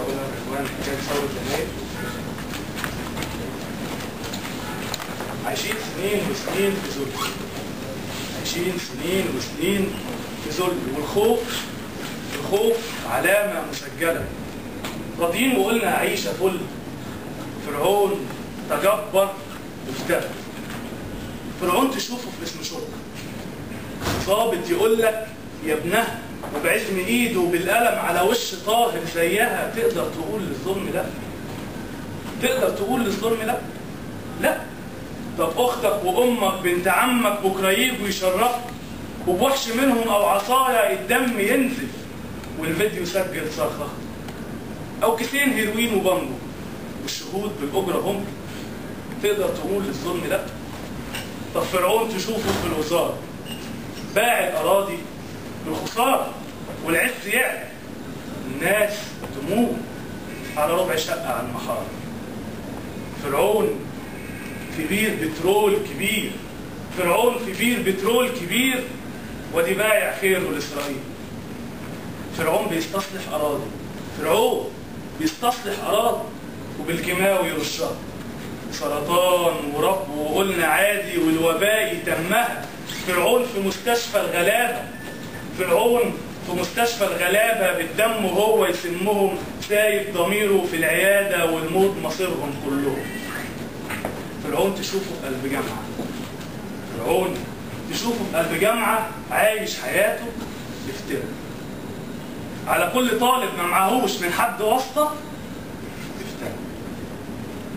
قلنا بعنوان حكايه ثوره يناير. عايشين سنين وسنين في ذل، عايشين سنين وسنين في ذل، والخوف علامه مسجله. راضيين وقلنا عيشه فل. فرعون تجبر وافترى. فرعون تشوفه في اسم شرطه، ضابط يقول لك يا ابنها وبعزم ايده بالقلم على وش طاهر زيها، تقدر تقول للظلم لا؟ تقدر تقول للظلم لا؟ لا. طب اختك وامك بنت عمك بكره يجوا يشرفوا وبوحش منهم او عصايه الدم ينزل والفيديو سجل صرخه، او كيسين هيروين وبامبو والشهود بالاجره هم، تقدر تقول للظلم لا؟ طب فرعون تشوفه في الوزاره باع الاراضي بالخساره والعز يعلى، الناس تموت على ربع شقه على المحاره. فرعون في بير بترول كبير، فرعون في بير بترول كبير ودي بايع خيره لاسرائيل. فرعون بيستصلح اراضي، فرعون بيستصلح اراضي وبالكيماوي يرشها سرطان ورب وقلنا عادي والوباء تمها. فرعون في مستشفى الغلابه، فرعون في مستشفى الغلابه بالدم وهو يسمهم، سايب ضميره في العياده والموت مصيرهم كلهم. فرعون تشوفه في قلب جامعه، فرعون تشوفه في قلب جامعه عايش حياته يفترى على كل طالب ما معهوش من حد واسطه يفترى.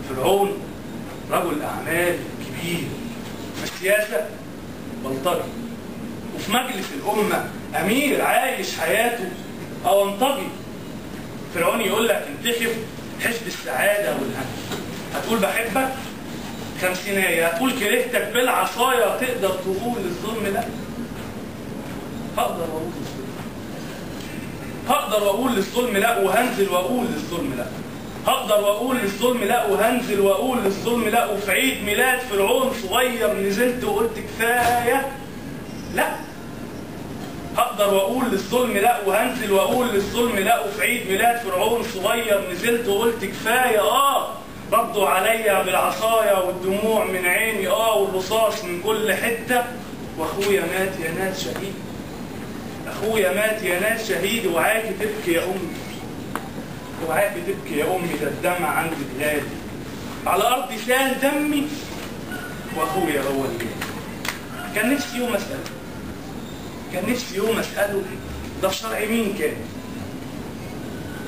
فرعون رجل اعمال كبير، في السياسه بلطجي، وفي مجلس الامه امير عايش حياته اونطجي. فرعون يقول لك انتخب حزب السعاده والهنا، هتقول بحبك خمسينية، هتقول كرهتك بالعصايه، تقدر تقول للظلم لا؟ هقدر واقول للظلم، هقدر واقول للظلم لا، وهنزل واقول للظلم لا. هقدر واقول للظلم لا وهنزل واقول للظلم لا. وفي عيد ميلاد فرعون صغير نزلت وقلت كفايه لا. هقدر واقول للظلم لا وهنزل واقول للظلم لا. وفي عيد ميلاد فرعون صغير نزلت وقلت كفايه ردوا عليا بالعصايه والدموع من عيني والرصاص من كل حته. واخويا مات يا ناس شهيد، اخويا مات يا ناس شهيد. وعاكي تبكي يا امي، وعاكي تبكي يا امي، ده الدمع عند بلادي على ارض سال دمي واخويا هو اللي كان نفسي يوم اساله، كان نفسي يوم اساله ده في شرع مين كان؟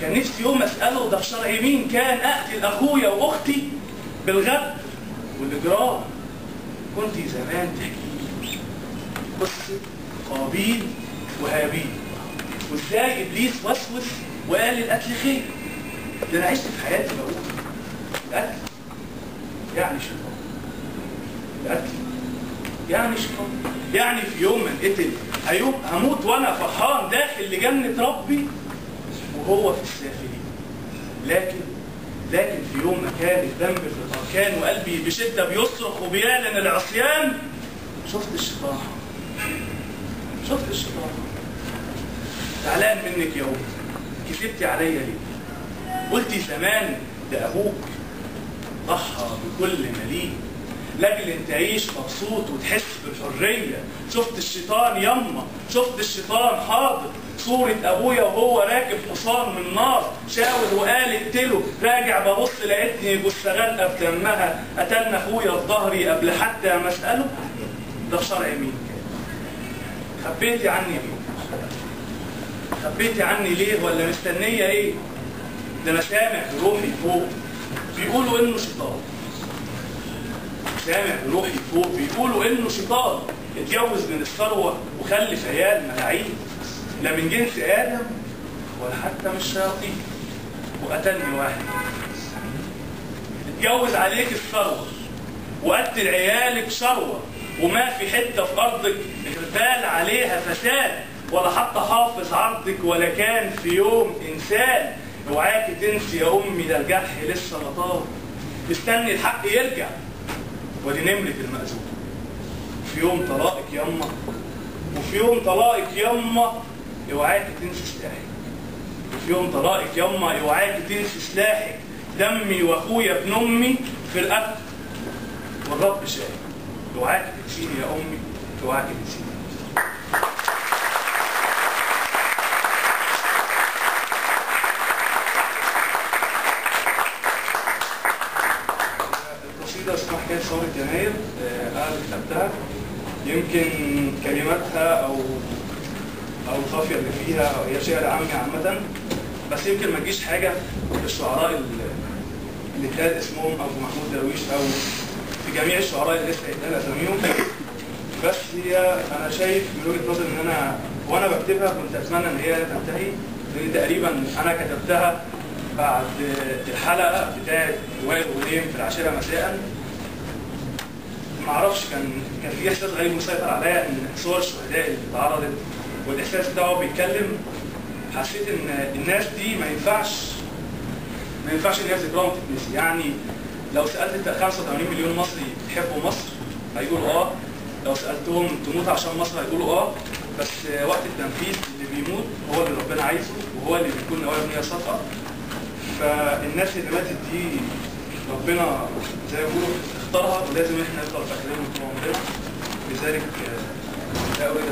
كان نفسي يوم اساله ده في شرع مين كان؟ اقتل اخويا واختي بالغدر والاجرام. كنت زمان تحكي لي قصه قابيل وهابيل، وازاي ابليس وسوس وقال القتل خير. ده انا عشت في حياتي بقول القتل يعني شيطان، القتل يعني شيطان، يعني في يوم ما انقتل هموت وانا فرحان داخل لجنه ربي وهو في السافلين. لكن في يوم ما كان الدم في الاركان وقلبي بشده بيصرخ وبيعلن العصيان، شفت الشيطان، شفت الشيطان. زعلان منك يا امي، كذبتي عليا ليه؟ قلتي زمان ده ابوك ضحى بكل مليء لاجل انت تعيش مبسوط وتحس بالحريه. شفت الشيطان يما، شفت الشيطان حاضر، صورة ابويا وهو راكب حصان من نار، شاور وقال اقتله، راجع ببص لقيتني جثة غرقة في دمها، قتلنا اخويا في ظهري قبل حتى ما اساله. ده في شرع مين كان؟ خبيتي عني ليه؟ خبيتي عني ليه ولا مستنيه ايه؟ ده انا سامع بروحي فوق بيقولوا انه شيطان، سامع بروحي فوق بيقولوا انه شيطان اتجوز من الثروه وخلف عيال ملاعين لا من جنس ادم ولا حتى من الشياطين، وقتلني واحد. اتجوز عليك الثروه وقتل عيالك شروه، وما في حته في ارضك غربال عليها فساد، ولا حتى حافظ عرضك ولا كان في يوم انسان. اوعاكي تنسي يا امي ده الجرح لسه مطار، مستني الحق يرجع ودي نمره المأذون. في يوم طلاقك يما، وفي يوم طلاقك يما اوعاكي تنسي سلاحك، يوم طلاقك يما اوعاكي تنسي سلاحك، دمي واخويا ابن امي في رقبتك والرب شايف. اوعاكي تنسيني يا امي، اوعاكي تنسيني. القصيدة اسمها حكاية ثورة يناير، أنا اللي كتبتها. يمكن كلماتها أو القافية اللي فيها هي شعر عامي عامة، بس يمكن ما تجيش حاجة في الشعراء اللي اتقال اسمهم أبو محمود درويش أو في جميع الشعراء اللي لسه اتقال أساميهم. بس هي أنا شايف من وجهة نظري إن أنا وأنا بكتبها كنت أتمنى إن هي تنتهي، لأن تقريبا أنا كتبتها بعد الحلقة بتاعت وائل غنيم في 10 مساء. معرفش كان في إحساس غريب مسيطر عليا إن صور الشهداء اللي اتعرضت والإحساس بتاعه بيتكلم. حسيت إن الناس دي ما ينفعش إن هي ذكراهم تتنسي. يعني لو سألت 85 مليون مصري يحبوا مصر هيقولوا لو سألتهم تموت عشان مصر هيقولوا بس وقت التنفيذ اللي بيموت هو اللي ربنا عايزه وهو اللي بيكون نوايا بنية صادقة. فالناس اللي ماتت دي ربنا زي ما بيقولوا اختارها، ولازم احنا نفضل فاكرينهم طول عمرنا. لذلك لا أريد